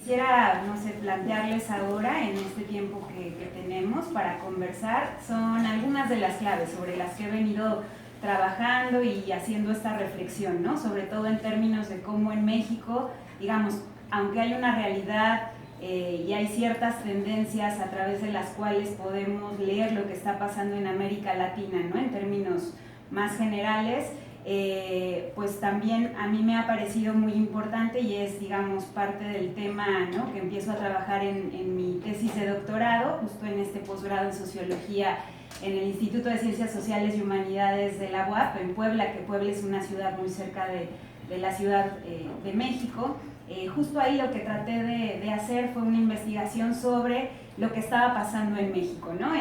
quisiera, no sé, plantearles ahora, en este tiempo que tenemos para conversar, son algunas de las claves sobre las que he venido trabajando y haciendo esta reflexión, ¿no? Sobre todo en términos de cómo en México, digamos, aunque hay una realidad y hay ciertas tendencias a través de las cuales podemos leer lo que está pasando en América Latina, ¿no? En términos más generales, pues también a mí me ha parecido muy importante y es, digamos, parte del tema, ¿no? Que empiezo a trabajar en mi tesis de doctorado, justo en este posgrado en Sociología en el Instituto de Ciencias Sociales y Humanidades de la UAP, en Puebla, que Puebla es una ciudad muy cerca de la Ciudad de México. Justo ahí lo que traté de hacer fue una investigación sobre lo que estaba pasando en México, ¿no?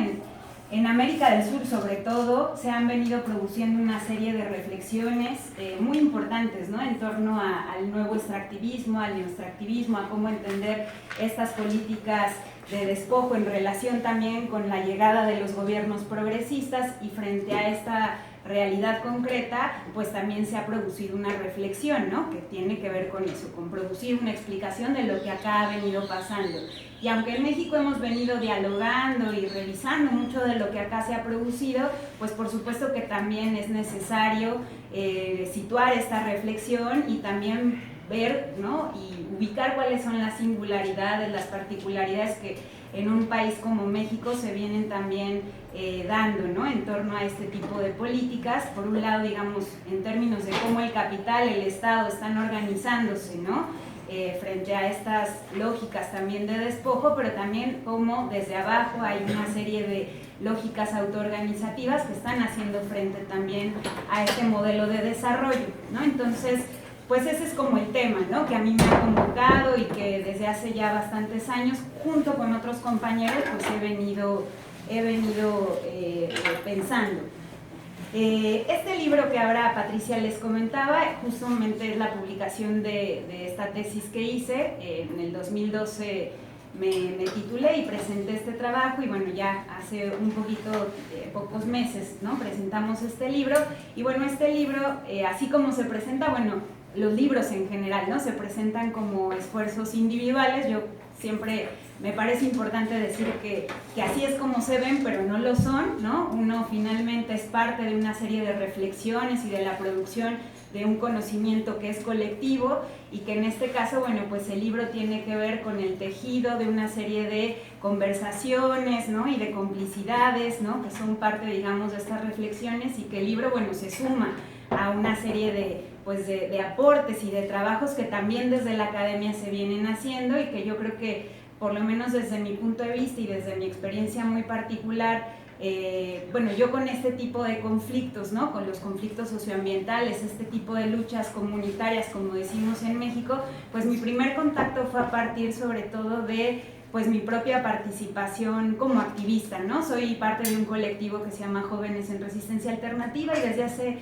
En América del Sur, sobre todo, se han venido produciendo una serie de reflexiones muy importantes, ¿no? En torno al nuevo extractivismo, al neoextractivismo, a cómo entender estas políticas de despojo en relación también con la llegada de los gobiernos progresistas, y frente a esta realidad concreta, pues también se ha producido una reflexión, ¿no? Que tiene que ver con eso, con producir una explicación de lo que acá ha venido pasando. Y aunque en México hemos venido dialogando y revisando mucho de lo que acá se ha producido, pues por supuesto que también es necesario situar esta reflexión y también ver, ¿no? Y ubicar cuáles son las singularidades, las particularidades que en un país como México se vienen también dando, ¿no? En torno a este tipo de políticas. Por un lado, digamos, en términos de cómo el capital, el Estado están organizándose, ¿no? Frente a estas lógicas también de despojo, pero también cómo desde abajo hay una serie de lógicas autoorganizativas que están haciendo frente también a este modelo de desarrollo, ¿no? Entonces, pues ese es como el tema, ¿no? Que a mí me ha convocado y que desde hace ya bastantes años, junto con otros compañeros, pues he venido pensando. Este libro que ahora Patricia les comentaba, justamente es la publicación de esta tesis que hice. En el 2012 me titulé y presenté este trabajo, y bueno, ya hace un poquito, pocos meses, ¿no? Presentamos este libro. Y bueno, este libro, así como se presenta, bueno, los libros en general, ¿no? Se presentan como esfuerzos individuales. Yo siempre me parece importante decir que así es como se ven, pero no lo son, ¿no? Uno finalmente es parte de una serie de reflexiones y de la producción de un conocimiento que es colectivo, y que en este caso, bueno, pues el libro tiene que ver con el tejido de una serie de conversaciones, ¿no? Y de complicidades, ¿no? Que son parte, digamos, de estas reflexiones, y que el libro, bueno, se suma a una serie de aportes y de trabajos que también desde la academia se vienen haciendo, y que yo creo que, por lo menos desde mi punto de vista y desde mi experiencia muy particular, bueno, yo con este tipo de conflictos, ¿no? Con los conflictos socioambientales, este tipo de luchas comunitarias, como decimos en México, pues mi primer contacto fue a partir sobre todo de pues mi propia participación como activista, ¿no? Soy parte de un colectivo que se llama Jóvenes en Resistencia Alternativa, y desde hace,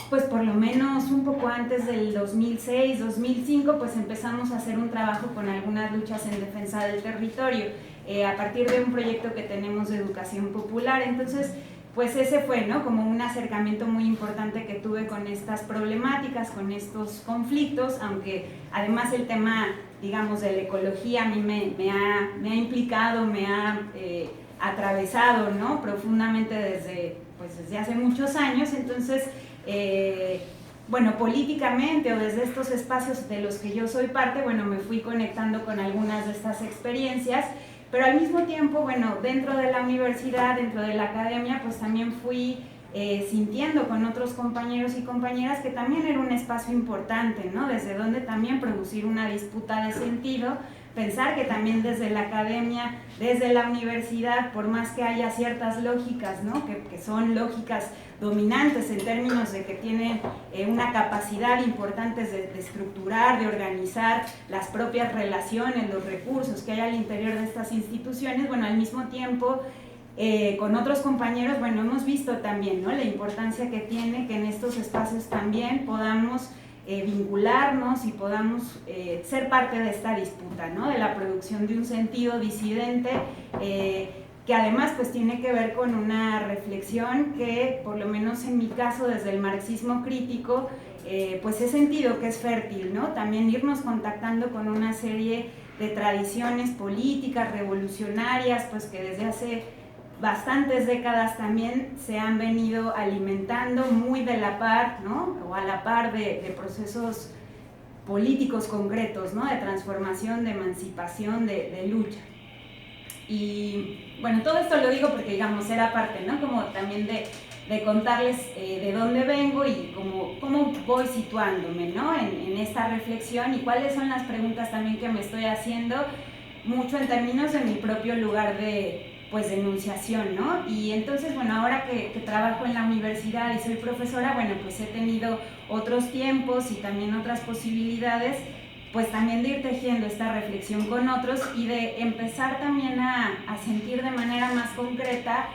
pues por lo menos un poco antes del 2006, 2005, pues empezamos a hacer un trabajo con algunas luchas en defensa del territorio, a partir de un proyecto que tenemos de educación popular. Entonces, pues ese fue, ¿no? Como un acercamiento muy importante que tuve con estas problemáticas, con estos conflictos, aunque además el tema, digamos, de la ecología a mí me ha implicado, me ha atravesado, ¿no? Profundamente desde hace muchos años. Entonces, bueno, políticamente o desde estos espacios de los que yo soy parte, bueno, me fui conectando con algunas de estas experiencias, pero al mismo tiempo, bueno, dentro de la universidad, dentro de la academia, pues también fui sintiendo con otros compañeros y compañeras que también era un espacio importante, ¿no? Desde donde también producir una disputa de sentido, pensar que también desde la academia, desde la universidad, por más que haya ciertas lógicas, ¿no? que son lógicas dominantes en términos de que tienen una capacidad importante de estructurar, de organizar las propias relaciones, los recursos que hay al interior de estas instituciones, bueno, al mismo tiempo, con otros compañeros, bueno, hemos visto también, ¿no? La importancia que tiene que en estos espacios también podamos vincularnos y podamos ser parte de esta disputa, ¿no? De la producción de un sentido disidente, que además pues tiene que ver con una reflexión que, por lo menos en mi caso, desde el marxismo crítico, pues he sentido que es fértil, ¿no? También irnos contactando con una serie de tradiciones políticas revolucionarias, pues que desde hace bastantes décadas también se han venido alimentando muy de la par, ¿no? O a la par de procesos políticos concretos, ¿no? De transformación, de emancipación, de lucha. Y bueno, todo esto lo digo porque, digamos, era parte, ¿no? Como también de contarles de dónde vengo y cómo voy situándome, ¿no? En esta reflexión y cuáles son las preguntas también que me estoy haciendo, mucho en términos de mi propio lugar de enunciación, ¿no? Y entonces, bueno, ahora que trabajo en la universidad y soy profesora, bueno, pues he tenido otros tiempos y también otras posibilidades, pues también de ir tejiendo esta reflexión con otros y de empezar también a sentir de manera más concreta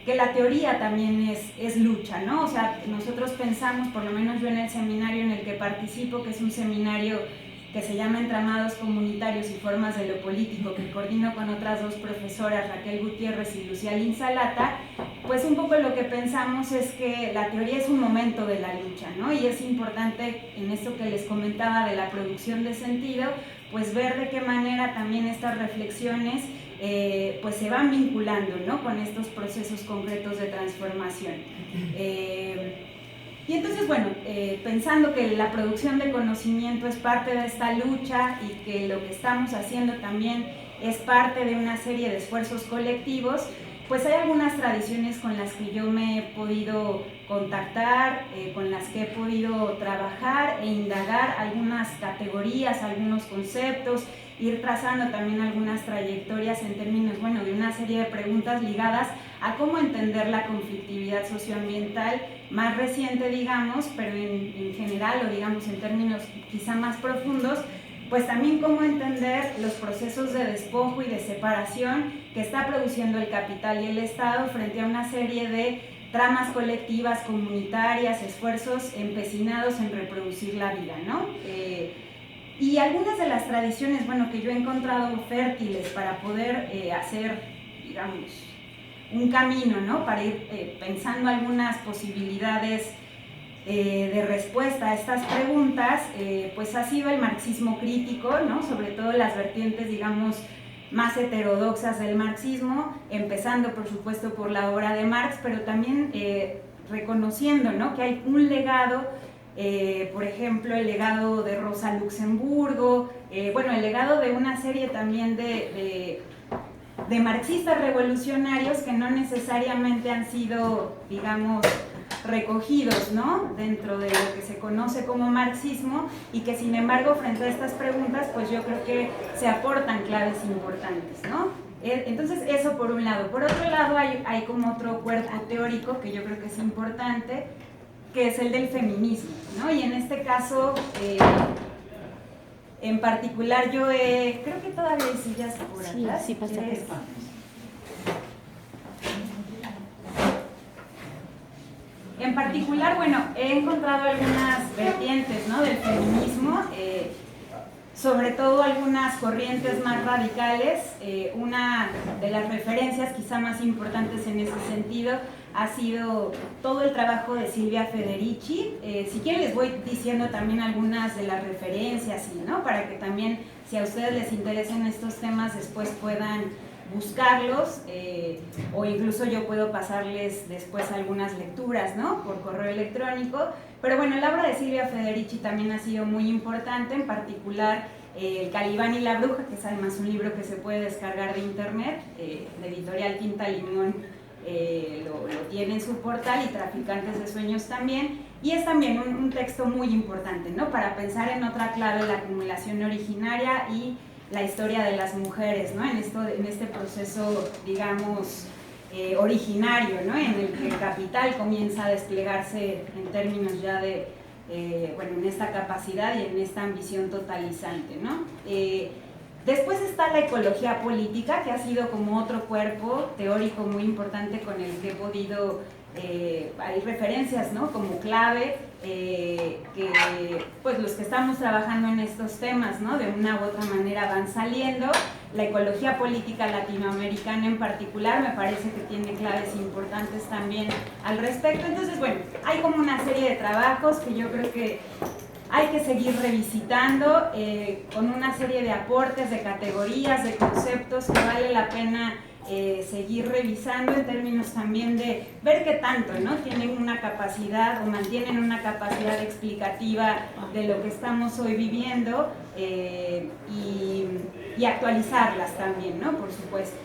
que la teoría también es lucha, ¿no? O sea, nosotros pensamos, por lo menos yo en el seminario en el que participo, que es un seminario que se llama Entramados Comunitarios y Formas de lo Político, que coordino con otras dos profesoras, Raquel Gutiérrez y Lucía Linsalata, pues un poco lo que pensamos es que la teoría es un momento de la lucha, ¿no? Y es importante, en esto que les comentaba de la producción de sentido, pues ver de qué manera también estas reflexiones pues se van vinculando, ¿no? Con estos procesos concretos de transformación. Y entonces, bueno, pensando que la producción de conocimiento es parte de esta lucha y que lo que estamos haciendo también es parte de una serie de esfuerzos colectivos, pues hay algunas tradiciones con las que yo me he podido contactar, con las que he podido trabajar e indagar algunas categorías, algunos conceptos, ir trazando también algunas trayectorias en términos, bueno, de una serie de preguntas ligadas a cómo entender la conflictividad socioambiental más reciente, digamos, pero en general, o digamos en términos quizá más profundos, pues también cómo entender los procesos de despojo y de separación que está produciendo el capital y el Estado frente a una serie de tramas colectivas, comunitarias, esfuerzos empecinados en reproducir la vida, ¿no? Y algunas de las tradiciones, bueno, que yo he encontrado fértiles para poder hacer, digamos, un camino, ¿no? Para ir pensando algunas posibilidades de respuesta a estas preguntas, pues ha sido el marxismo crítico, ¿no? Sobre todo las vertientes, digamos, más heterodoxas del marxismo, empezando por supuesto por la obra de Marx, pero también reconociendo, ¿no? Que hay un legado, por ejemplo, el legado de Rosa Luxemburgo, bueno, el legado de una serie también de marxistas revolucionarios que no necesariamente han sido, digamos, recogidos, ¿no? Dentro de lo que se conoce como marxismo y que sin embargo frente a estas preguntas pues yo creo que se aportan claves importantes, ¿no? Entonces eso por un lado. Por otro lado hay como otro cuerpo teórico que yo creo que es importante, que es el del feminismo, ¿no? Y en este caso en particular yo creo que todavía hay sillas por atrás. Sí, pasa. En particular, bueno, he encontrado algunas vertientes, ¿no? Del feminismo, sobre todo algunas corrientes más radicales. Una de las referencias quizá más importantes en ese sentido ha sido todo el trabajo de Silvia Federici. Si quieren les voy diciendo también algunas de las referencias, ¿no? Para que también, si a ustedes les interesan estos temas, después puedan buscarlos, o incluso yo puedo pasarles después algunas lecturas, ¿no? Por correo electrónico. Pero bueno, la obra de Silvia Federici también ha sido muy importante, en particular El Calibán y la Bruja, que es además un libro que se puede descargar de internet, de Editorial Quinta Limón, lo tiene en su portal, y Traficantes de Sueños también, y es también un texto muy importante, ¿no? Para pensar en otra clave, la acumulación originaria y la historia de las mujeres, ¿no? En este proceso, digamos, originario, ¿no? En el que el capital comienza a desplegarse en términos ya de, bueno, en esta capacidad y en esta ambición totalizante, ¿no? Después está la ecología política, que ha sido como otro cuerpo teórico muy importante con el que he podido, hay referencias, ¿no? Como clave, que pues los que estamos trabajando en estos temas, ¿no? De una u otra manera van saliendo. La ecología política latinoamericana en particular me parece que tiene claves importantes también al respecto. Entonces, bueno, hay como una serie de trabajos que yo creo que hay que seguir revisitando con una serie de aportes, de categorías, de conceptos que vale la pena seguir revisando en términos también de ver qué tanto, ¿no?, tienen una capacidad o mantienen una capacidad explicativa de lo que estamos hoy viviendo y actualizarlas también, ¿no?, por supuesto.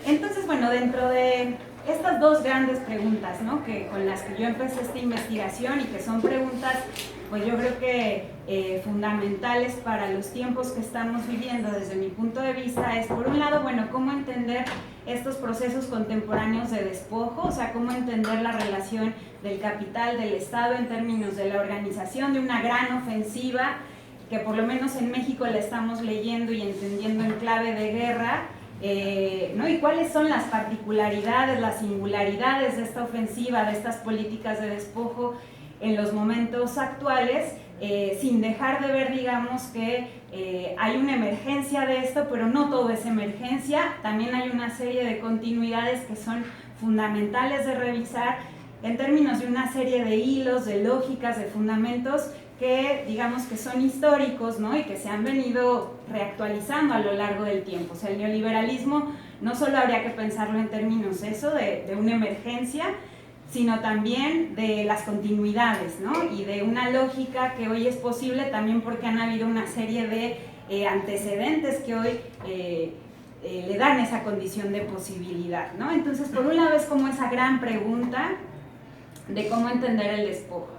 Entonces, bueno, dentro de estas dos grandes preguntas, ¿no?, con las que yo empecé esta investigación y que son preguntas, pues yo creo que fundamentales para los tiempos que estamos viviendo desde mi punto de vista, es por un lado, bueno, cómo entender estos procesos contemporáneos de despojo, o sea, cómo entender la relación del capital, del Estado en términos de la organización de una gran ofensiva, que por lo menos en México la estamos leyendo y entendiendo en clave de guerra, ¿no?, y cuáles son las particularidades, las singularidades de esta ofensiva, de estas políticas de despojo en los momentos actuales, sin dejar de ver, digamos, que hay una emergencia de esto, pero no todo es emergencia, también hay una serie de continuidades que son fundamentales de revisar en términos de una serie de hilos, de lógicas, de fundamentos que digamos que son históricos, ¿no?, y que se han venido reactualizando a lo largo del tiempo. O sea, el neoliberalismo no solo habría que pensarlo en términos de una emergencia, sino también de las continuidades, ¿no?, y de una lógica que hoy es posible también porque han habido una serie de antecedentes que hoy le dan esa condición de posibilidad, ¿no? Entonces, por un lado es como esa gran pregunta de cómo entender el despojo.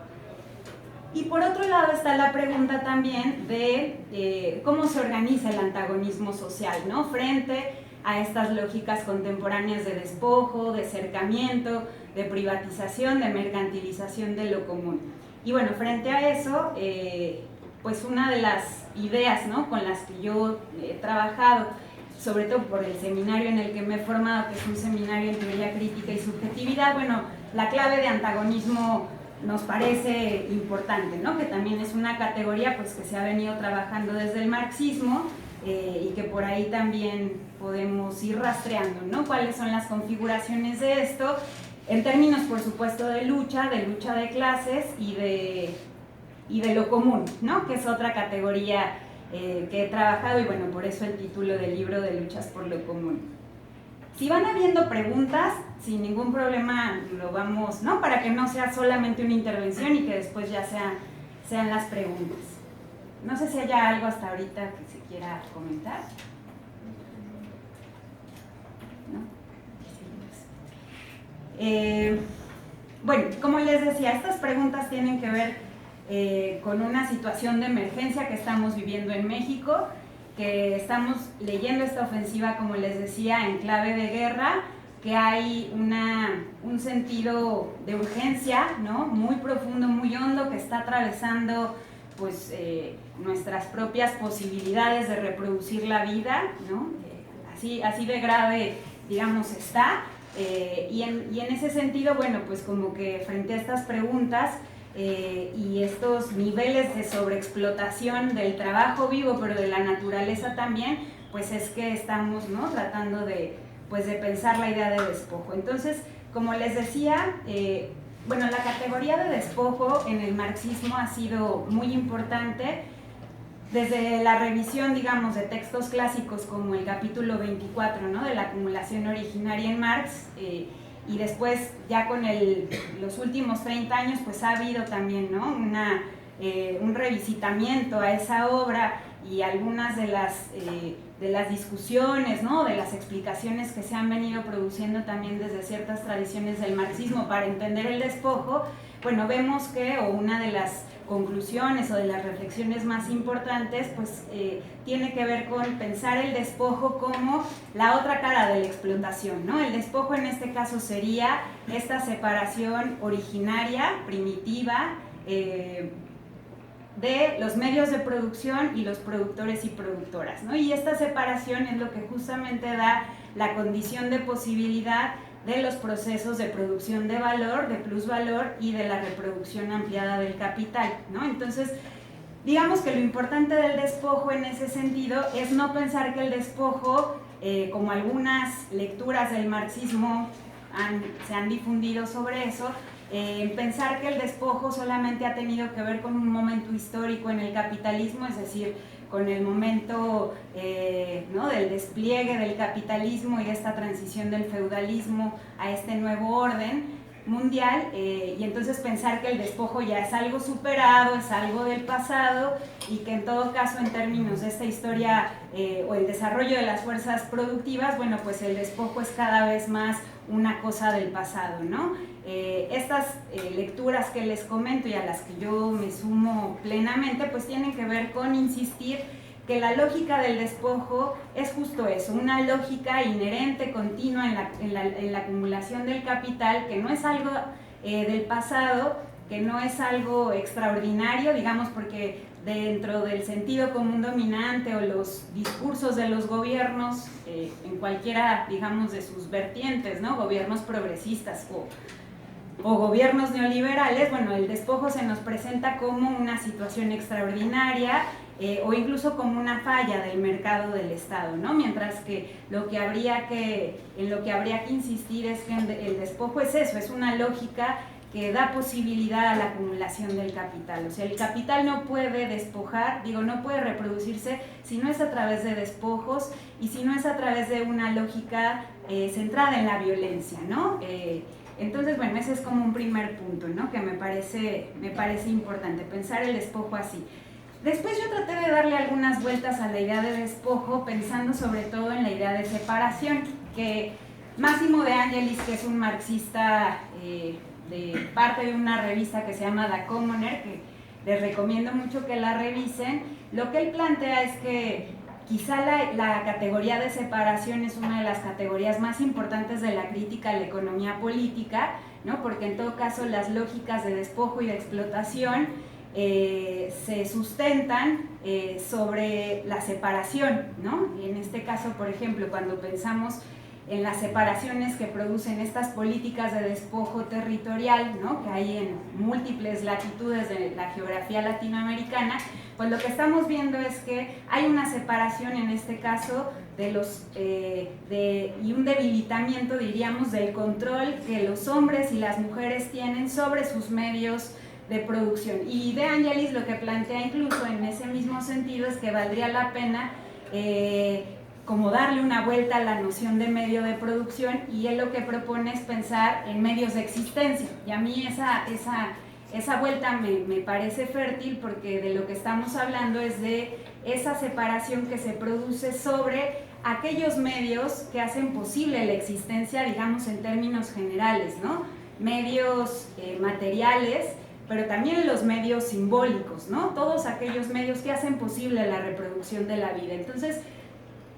Y por otro lado está la pregunta también de cómo se organiza el antagonismo social, ¿no?, frente a estas lógicas contemporáneas de despojo, de cercamiento, de privatización, de mercantilización de lo común. Y bueno, frente a eso, pues una de las ideas, ¿no?, con las que yo he trabajado, sobre todo por el seminario en el que me he formado, que es un seminario en teoría crítica y subjetividad, bueno, la clave de antagonismo nos parece importante, ¿no?, que también es una categoría pues que se ha venido trabajando desde el marxismo y que por ahí también podemos ir rastreando, ¿no?, cuáles son las configuraciones de esto, en términos por supuesto de lucha de clases y de lo común, ¿no?, que es otra categoría que he trabajado y bueno, por eso el título del libro de Luchas por lo Común. Si van habiendo preguntas, sin ningún problema lo vamos, ¿no?, para que no sea solamente una intervención y que después ya sean las preguntas. No sé si haya algo hasta ahorita que se quiera comentar. ¿No? Bueno, como les decía, estas preguntas tienen que ver con una situación de emergencia que estamos viviendo en México, que estamos leyendo esta ofensiva, como les decía, en clave de guerra, que hay un sentido de urgencia, ¿no?, muy profundo, muy hondo, que está atravesando pues, nuestras propias posibilidades de reproducir la vida, ¿no? Así de grave, digamos, está. Y en ese sentido, bueno, pues como que frente a estas preguntas y estos niveles de sobreexplotación del trabajo vivo, pero de la naturaleza también, pues es que estamos, ¿no?, tratando de pensar la idea de despojo. Entonces, como les decía, bueno, la categoría de despojo en el marxismo ha sido muy importante desde la revisión, digamos, de textos clásicos como el capítulo 24, ¿no?, de la acumulación originaria en Marx, y después ya con los últimos 30 años pues ha habido también, ¿no?, un revisitamiento a esa obra y algunas de las discusiones, ¿no?, de las explicaciones que se han venido produciendo también desde ciertas tradiciones del marxismo para entender el despojo. Bueno, vemos que, o una de las conclusiones o de las reflexiones más importantes, pues tiene que ver con pensar el despojo como la otra cara de la explotación, ¿no? El despojo en este caso sería esta separación originaria, primitiva, de los medios de producción y los productores y productoras, ¿no? Y esta separación es lo que justamente da la condición de posibilidad de los procesos de producción de valor, de plusvalor y de la reproducción ampliada del capital, ¿no? Entonces, digamos que lo importante del despojo en ese sentido es no pensar que el despojo, como algunas lecturas del marxismo se han difundido sobre eso, Pensar que el despojo solamente ha tenido que ver con un momento histórico en el capitalismo, es decir, con el momento ¿no? del despliegue del capitalismo y de esta transición del feudalismo a este nuevo orden mundial, y entonces pensar que el despojo ya es algo superado, es algo del pasado, y que en todo caso en términos de esta historia o el desarrollo de las fuerzas productivas, bueno, pues el despojo es cada vez más una cosa del pasado, ¿no? Estas lecturas que les comento y a las que yo me sumo plenamente, pues tienen que ver con insistir que la lógica del despojo es justo eso, una lógica inherente, continua en la acumulación del capital, que no es algo del pasado, que no es algo extraordinario, digamos, porque dentro del sentido común dominante o los discursos de los gobiernos, en cualquiera, digamos, de sus vertientes, ¿no? Gobiernos progresistas o gobiernos neoliberales, bueno, el despojo se nos presenta como una situación extraordinaria, o incluso como una falla del mercado del Estado, ¿no? Mientras que en lo que habría que insistir es que el despojo es eso, es una lógica que da posibilidad a la acumulación del capital. O sea, el capital no puede despojar, no puede reproducirse si no es a través de despojos y si no es a través de una lógica centrada en la violencia, ¿no? Entonces, bueno, ese es como un primer punto, ¿no? Que me parece importante, pensar el despojo así. Después yo traté de darle algunas vueltas a la idea de despojo, pensando sobre todo en la idea de separación, que Massimo De Angelis, que es un marxista de parte de una revista que se llama The Commoner, que les recomiendo mucho que la revisen, lo que él plantea es que quizá la categoría de separación es una de las categorías más importantes de la crítica a la economía política, ¿no? Porque en todo caso las lógicas de despojo y de explotación se sustentan sobre la separación, ¿no? En este caso, por ejemplo, cuando pensamos en las separaciones que producen estas políticas de despojo territorial, ¿no? Que hay en múltiples latitudes de la geografía latinoamericana, pues lo que estamos viendo es que hay una separación en este caso y un debilitamiento, diríamos, del control que los hombres y las mujeres tienen sobre sus medios de producción. Y De Angelis lo que plantea incluso en ese mismo sentido es que valdría la pena como darle una vuelta a la noción de medio de producción, y él lo que propone es pensar en medios de existencia, y a mí esa vuelta me parece fértil, porque de lo que estamos hablando es de esa separación que se produce sobre aquellos medios que hacen posible la existencia, digamos en términos generales, ¿no? Medios materiales, pero también los medios simbólicos, ¿no? Todos aquellos medios que hacen posible la reproducción de la vida. Entonces,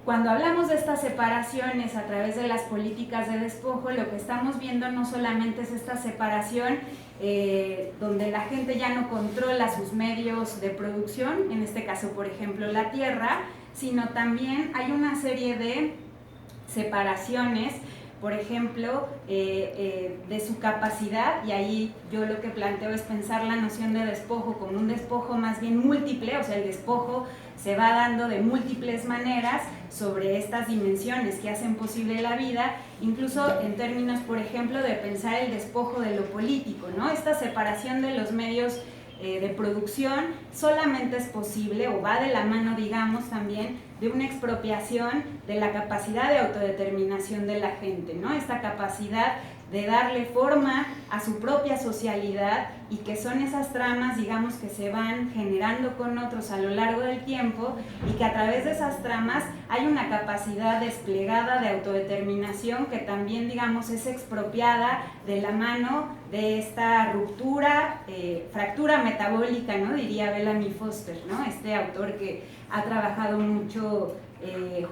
cuando hablamos de estas separaciones a través de las políticas de despojo, lo que estamos viendo no solamente es esta separación donde la gente ya no controla sus medios de producción, en este caso, por ejemplo, la tierra, sino también hay una serie de separaciones, por ejemplo, de su capacidad, y ahí yo lo que planteo es pensar la noción de despojo como un despojo más bien múltiple, o sea, el despojo se va dando de múltiples maneras sobre estas dimensiones que hacen posible la vida, incluso en términos, por ejemplo, de pensar el despojo de lo político, ¿no? Esta separación de los medios de producción solamente es posible, o va de la mano, digamos, también de una expropiación de la capacidad de autodeterminación de la gente, ¿no? Esta capacidad de darle forma a su propia socialidad, y que son esas tramas, digamos, que se van generando con otros a lo largo del tiempo, y que a través de esas tramas hay una capacidad desplegada de autodeterminación que también, digamos, es expropiada de la mano de esta ruptura, fractura metabólica, ¿no? Diría Bellamy Foster, ¿no? Este autor que ha trabajado mucho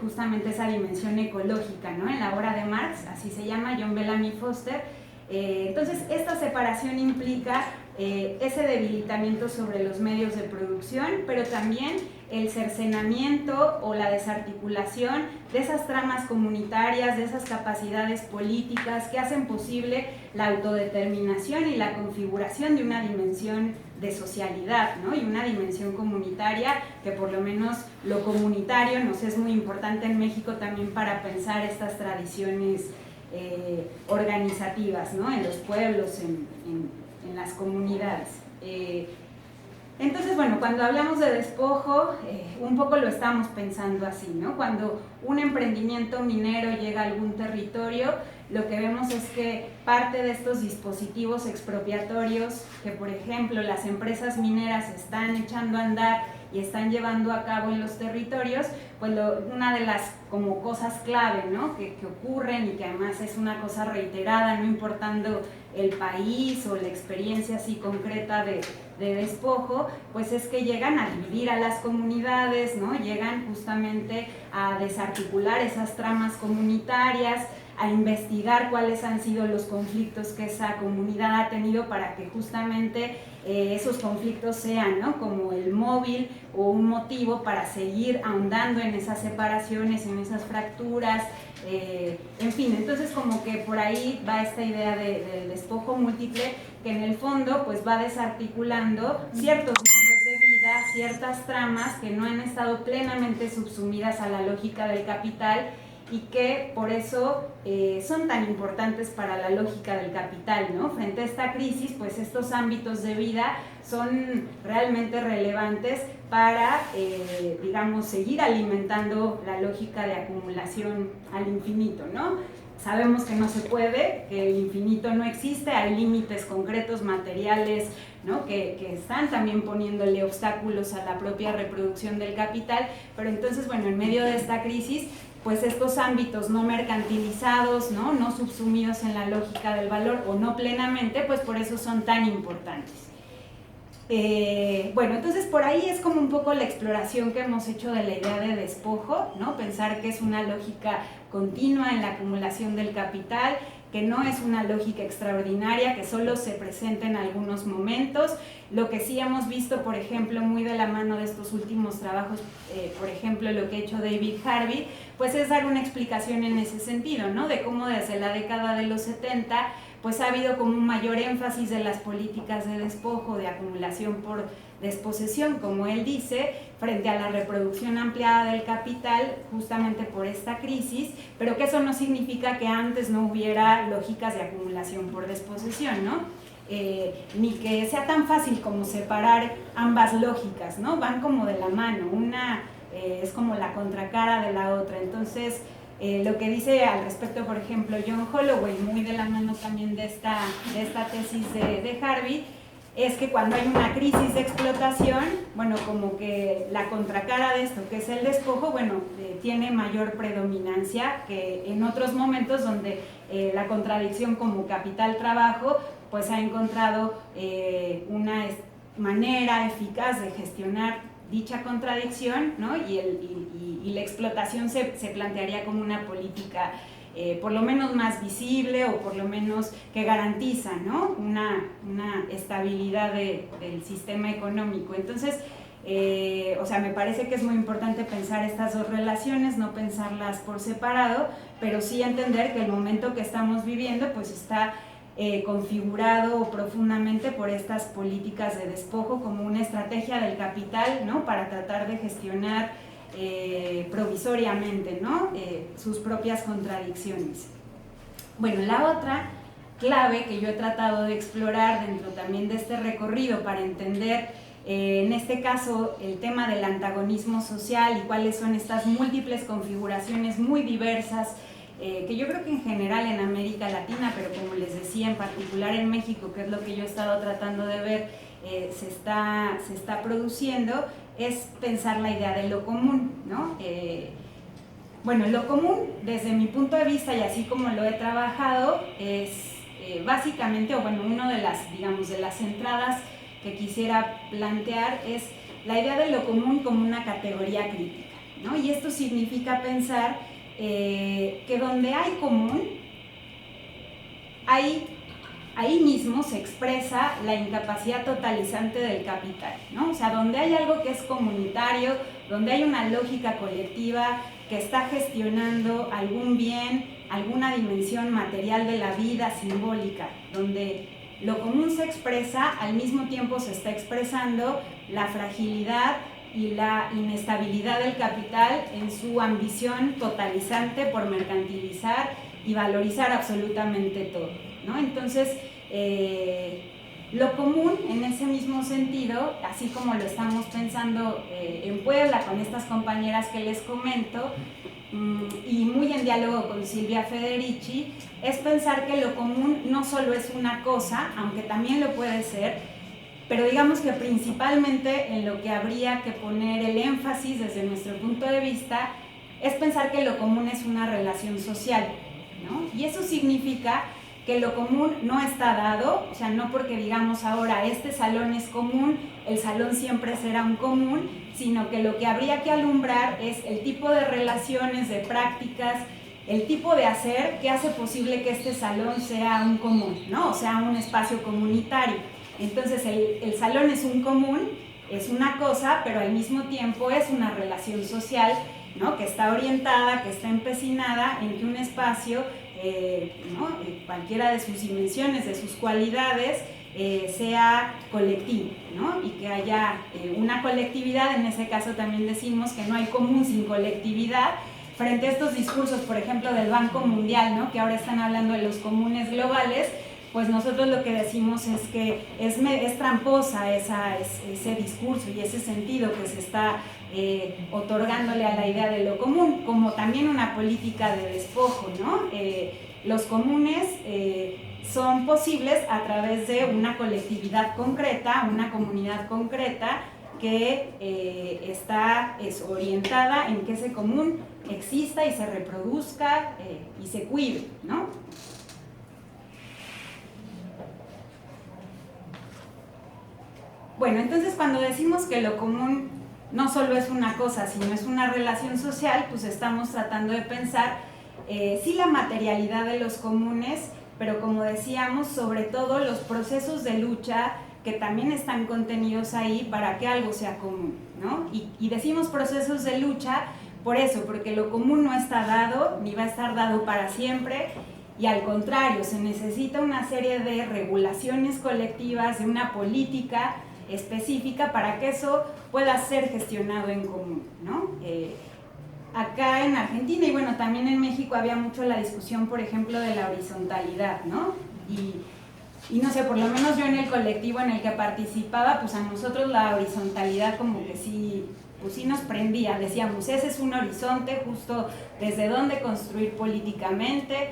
justamente esa dimensión ecológica, ¿no? En la obra de Marx, así se llama, John Bellamy Foster. Entonces, esta separación implica ese debilitamiento sobre los medios de producción, pero también el cercenamiento o la desarticulación de esas tramas comunitarias, de esas capacidades políticas que hacen posible la autodeterminación y la configuración de una dimensión de socialidad, ¿no? Y una dimensión comunitaria, que por lo menos lo comunitario nos es muy importante en México también para pensar estas tradiciones organizativas, ¿no? En los pueblos, en las comunidades. Entonces, bueno, cuando hablamos de despojo, un poco lo estamos pensando así, ¿no? Cuando un emprendimiento minero llega a algún territorio, lo que vemos es que parte de estos dispositivos expropiatorios que, por ejemplo, las empresas mineras están echando a andar y están llevando a cabo en los territorios, pues una de las como cosas clave, ¿no? que ocurren y que además es una cosa reiterada, no importando el país o la experiencia así concreta de despojo, pues es que llegan a dividir a las comunidades, ¿no? Llegan justamente a desarticular esas tramas comunitarias, a investigar cuáles han sido los conflictos que esa comunidad ha tenido para que justamente esos conflictos sean, ¿no? Como el móvil o un motivo para seguir ahondando en esas separaciones, en esas fracturas, en fin, entonces como que por ahí va esta idea del despojo múltiple que en el fondo pues va desarticulando ciertos modos de vida, ciertas tramas que no han estado plenamente subsumidas a la lógica del capital y que por eso son tan importantes para la lógica del capital, ¿no? Frente a esta crisis, pues estos ámbitos de vida son realmente relevantes para, digamos, seguir alimentando la lógica de acumulación al infinito, ¿no? Sabemos que no se puede, que el infinito no existe, hay límites concretos, materiales, ¿no? que están también poniéndole obstáculos a la propia reproducción del capital, pero entonces, bueno, en medio de esta crisis, pues estos ámbitos no mercantilizados, no subsumidos en la lógica del valor o no plenamente, pues por eso son tan importantes. Bueno, entonces por ahí es como un poco la exploración que hemos hecho de la idea de despojo, ¿no? Pensar que es una lógica continua en la acumulación del capital, que no es una lógica extraordinaria, que solo se presenta en algunos momentos. Lo que sí hemos visto, por ejemplo, muy de la mano de estos últimos trabajos, por ejemplo, lo que ha hecho David Harvey, pues es dar una explicación en ese sentido, ¿no? De cómo desde la década de los 70 pues ha habido como un mayor énfasis de las políticas de despojo, de acumulación por desposesión, como él dice, frente a la reproducción ampliada del capital, justamente por esta crisis, pero que eso no significa que antes no hubiera lógicas de acumulación por desposesión, ¿no? Ni que sea tan fácil como separar ambas lógicas, ¿no? Van como de la mano, una es como la contracara de la otra. Entonces, lo que dice al respecto, por ejemplo, John Holloway, muy de la mano también de esta tesis de Harvey, es que cuando hay una crisis de explotación, bueno, como que la contracara de esto, que es el despojo, bueno, tiene mayor predominancia que en otros momentos donde la contradicción como capital-trabajo, pues ha encontrado una manera eficaz de gestionar dicha contradicción, ¿no? y la explotación se plantearía como una política por lo menos más visible o por lo menos que garantiza, ¿no? una estabilidad del sistema económico. Entonces, o sea, me parece que es muy importante pensar estas dos relaciones, no pensarlas por separado, pero sí entender que el momento que estamos viviendo pues está configurado profundamente por estas políticas de despojo como una estrategia del capital, ¿no? Para tratar de gestionar provisoriamente, ¿no? Sus propias contradicciones. Bueno, la otra clave que yo he tratado de explorar dentro también de este recorrido para entender en este caso el tema del antagonismo social y cuáles son estas múltiples configuraciones muy diversas que yo creo que en general en América Latina, pero como les decía, en particular en México, que es lo que yo he estado tratando de ver, se está produciendo, es pensar la idea de lo común, ¿no? Bueno, lo común, desde mi punto de vista y así como lo he trabajado, es básicamente, o bueno, una de las, digamos, de las entradas que quisiera plantear es la idea de lo común como una categoría crítica, ¿no? Y esto significa pensar que donde hay común, ahí mismo se expresa la incapacidad totalizante del capital, ¿no? O sea, donde hay algo que es comunitario, donde hay una lógica colectiva que está gestionando algún bien, alguna dimensión material de la vida simbólica, donde lo común se expresa, al mismo tiempo se está expresando la fragilidad y la inestabilidad del capital en su ambición totalizante por mercantilizar y valorizar absolutamente todo, ¿no? Entonces, lo común en ese mismo sentido, así como lo estamos pensando en Puebla con estas compañeras que les comento, y muy en diálogo con Silvia Federici, es pensar que lo común no solo es una cosa, aunque también lo puede ser, pero digamos que principalmente en lo que habría que poner el énfasis desde nuestro punto de vista es pensar que lo común es una relación social, ¿no? Y eso significa que lo común no está dado, o sea, no porque digamos ahora este salón es común, el salón siempre será un común, sino que lo que habría que alumbrar es el tipo de relaciones, de prácticas, el tipo de hacer que hace posible que este salón sea un común, ¿no? O sea, un espacio comunitario. Entonces el salón es un común, es una cosa, pero al mismo tiempo es una relación social, ¿no? Que está orientada, que está empecinada en que un espacio, ¿no? Cualquiera de sus dimensiones, de sus cualidades, sea colectivo, ¿no? Y que haya una colectividad. En ese caso también decimos que no hay común sin colectividad. Frente a estos discursos, por ejemplo, del Banco Mundial, ¿no? Que ahora están hablando de los comunes globales, pues nosotros lo que decimos es que es tramposa ese discurso y ese sentido que se está otorgándole a la idea de lo común, como también una política de despojo, ¿no? Los comunes son posibles a través de una colectividad concreta, una comunidad concreta que está orientada en que ese común exista y se reproduzca y se cuide, ¿no? Bueno, entonces cuando decimos que lo común no solo es una cosa, sino es una relación social, pues estamos tratando de pensar sí la materialidad de los comunes, pero como decíamos, sobre todo los procesos de lucha que también están contenidos ahí para que algo sea común, ¿no? Y decimos procesos de lucha por eso, porque lo común no está dado, ni va a estar dado para siempre, y al contrario, se necesita una serie de regulaciones colectivas, de una política específica para que eso pueda ser gestionado en común, ¿no? Acá en Argentina y bueno, también en México había mucho la discusión, por ejemplo, de la horizontalidad, ¿no? Y no sé, por lo menos yo en el colectivo en el que participaba, pues a nosotros la horizontalidad como que sí, pues sí nos prendía, decíamos, ese es un horizonte justo desde donde construir políticamente,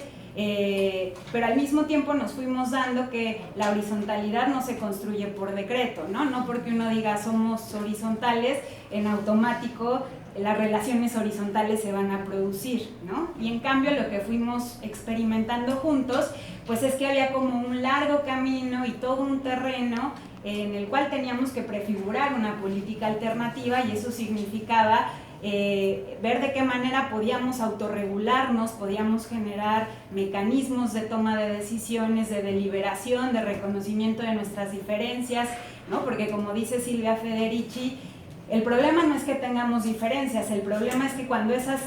pero al mismo tiempo nos fuimos dando que la horizontalidad no se construye por decreto, ¿no? No porque uno diga somos horizontales, en automático las relaciones horizontales se van a producir, ¿no? Y en cambio lo que fuimos experimentando juntos, pues es que había como un largo camino y todo un terreno en el cual teníamos que prefigurar una política alternativa y eso significaba ver de qué manera podíamos autorregularnos, podíamos generar mecanismos de toma de decisiones, de deliberación, de reconocimiento de nuestras diferencias, ¿no? Porque como dice Silvia Federici, el problema no es que tengamos diferencias, el problema es que cuando esas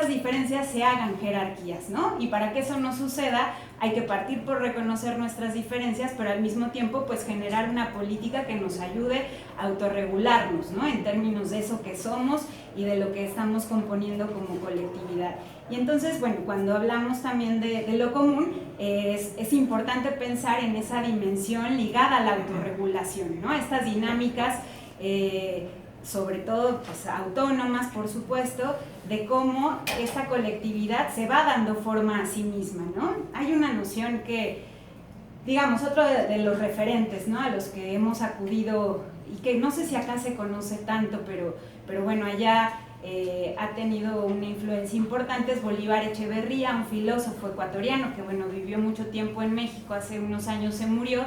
diferencias se hagan jerarquías, ¿no? Y para que eso no suceda, hay que partir por reconocer nuestras diferencias, pero al mismo tiempo, pues generar una política que nos ayude a autorregularnos, ¿no? En términos de eso que somos y de lo que estamos componiendo como colectividad. Y entonces, bueno, cuando hablamos también de lo común, es importante pensar en esa dimensión ligada a la autorregulación, ¿no? Estas dinámicas sobre todo pues, autónomas, por supuesto, de cómo esta colectividad se va dando forma a sí misma, ¿no? Hay una noción que, digamos, otro de los referentes, ¿no? A los que hemos acudido y que no sé si acá se conoce tanto, pero bueno, allá ha tenido una influencia importante, es Bolívar Echeverría, un filósofo ecuatoriano que, bueno, vivió mucho tiempo en México, hace unos años se murió.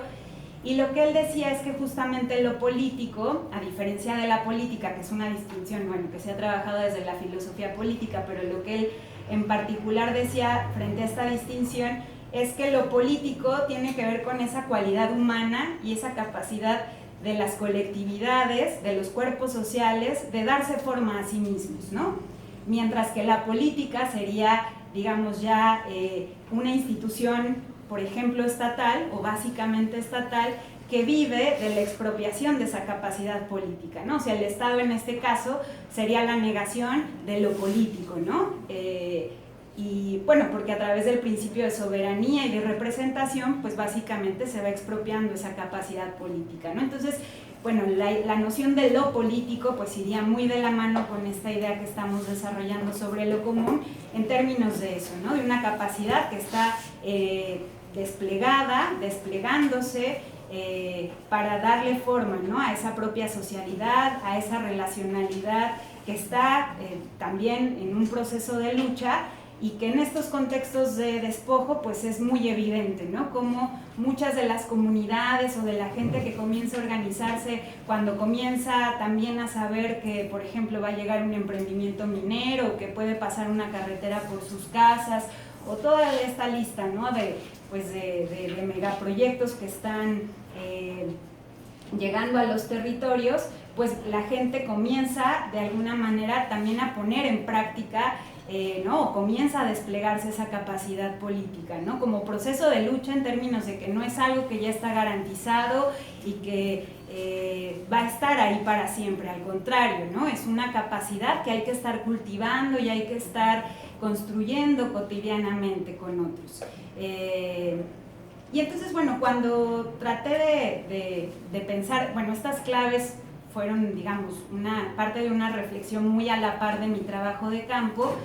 Y lo que él decía es que justamente lo político, a diferencia de la política, que es una distinción, bueno, que se ha trabajado desde la filosofía política, pero lo que él en particular decía frente a esta distinción es que lo político tiene que ver con esa cualidad humana y esa capacidad de las colectividades, de los cuerpos sociales, de darse forma a sí mismos, ¿no? Mientras que la política sería, digamos, ya una institución, por ejemplo, estatal o básicamente estatal, que vive de la expropiación de esa capacidad política, ¿no? O sea, el Estado en este caso sería la negación de lo político, ¿no? y bueno, porque a través del principio de soberanía y de representación, pues básicamente se va expropiando esa capacidad política, ¿no? Entonces, bueno, la noción de lo político pues iría muy de la mano con esta idea que estamos desarrollando sobre lo común en términos de eso, ¿no? De una capacidad que está desplegándose para darle forma, ¿no? A esa propia socialidad, a esa relacionalidad que está también en un proceso de lucha y que en estos contextos de despojo pues es muy evidente, ¿no? Como muchas de las comunidades o de la gente que comienza a organizarse cuando comienza también a saber que, por ejemplo, va a llegar un emprendimiento minero, que puede pasar una carretera por sus casas, o toda esta lista, ¿no? de megaproyectos que están llegando a los territorios, pues la gente comienza de alguna manera también a poner en práctica, ¿no? Comienza a desplegarse esa capacidad política, ¿no? Como proceso de lucha en términos de que no es algo que ya está garantizado y que va a estar ahí para siempre, al contrario, ¿no? Es una capacidad que hay que estar cultivando y hay que estar construyendo cotidianamente con otros. Y entonces, bueno, cuando traté de pensar, bueno, estas claves fueron, digamos, una parte de una reflexión muy a la par de mi trabajo de campo,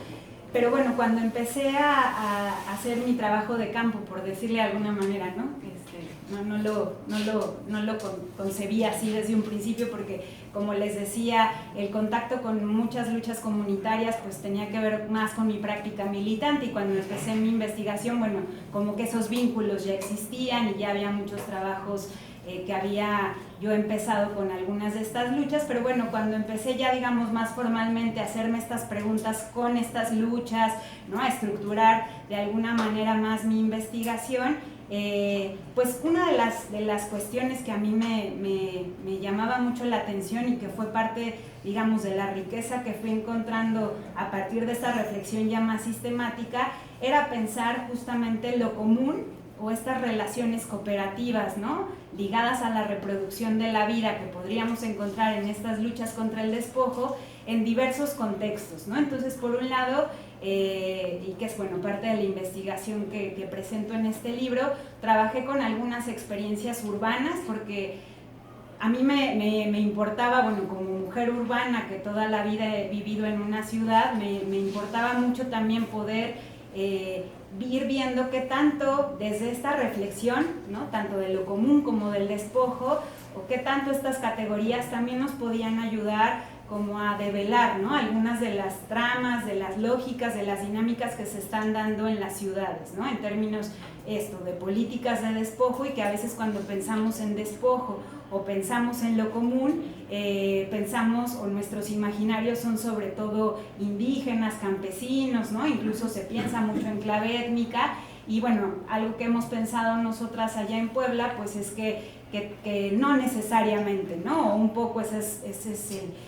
pero bueno, cuando empecé a hacer mi trabajo de campo, por decirle de alguna manera, ¿no? No lo concebía así desde un principio porque, como les decía, el contacto con muchas luchas comunitarias pues tenía que ver más con mi práctica militante, y cuando empecé mi investigación, bueno, como que esos vínculos ya existían y ya había muchos trabajos que había yo empezado con algunas de estas luchas, pero bueno, cuando empecé ya, digamos, más formalmente a hacerme estas preguntas con estas luchas, ¿no? A estructurar de alguna manera más mi investigación, pues una de las cuestiones que a mí me llamaba mucho la atención y que fue parte, digamos, de la riqueza que fui encontrando a partir de esta reflexión ya más sistemática, era pensar justamente lo común o estas relaciones cooperativas, ¿no? Ligadas a la reproducción de la vida que podríamos encontrar en estas luchas contra el despojo en diversos contextos, ¿no? Entonces, por un lado, y que es, bueno, parte de la investigación que presento en este libro, trabajé con algunas experiencias urbanas porque a mí me importaba, bueno, como mujer urbana que toda la vida he vivido en una ciudad, me importaba mucho también poder ir viendo qué tanto desde esta reflexión, ¿no? Tanto de lo común como del despojo, o qué tanto estas categorías también nos podían ayudar como a develar, ¿no? Algunas de las tramas, de las lógicas, de las dinámicas que se están dando en las ciudades, ¿no? En términos de políticas de despojo, y que a veces cuando pensamos en despojo o pensamos en lo común, pensamos, o nuestros imaginarios son sobre todo indígenas, campesinos, ¿no? Incluso se piensa mucho en clave étnica, y bueno, algo que hemos pensado nosotras allá en Puebla, pues es que no necesariamente, ¿no? Un poco ese es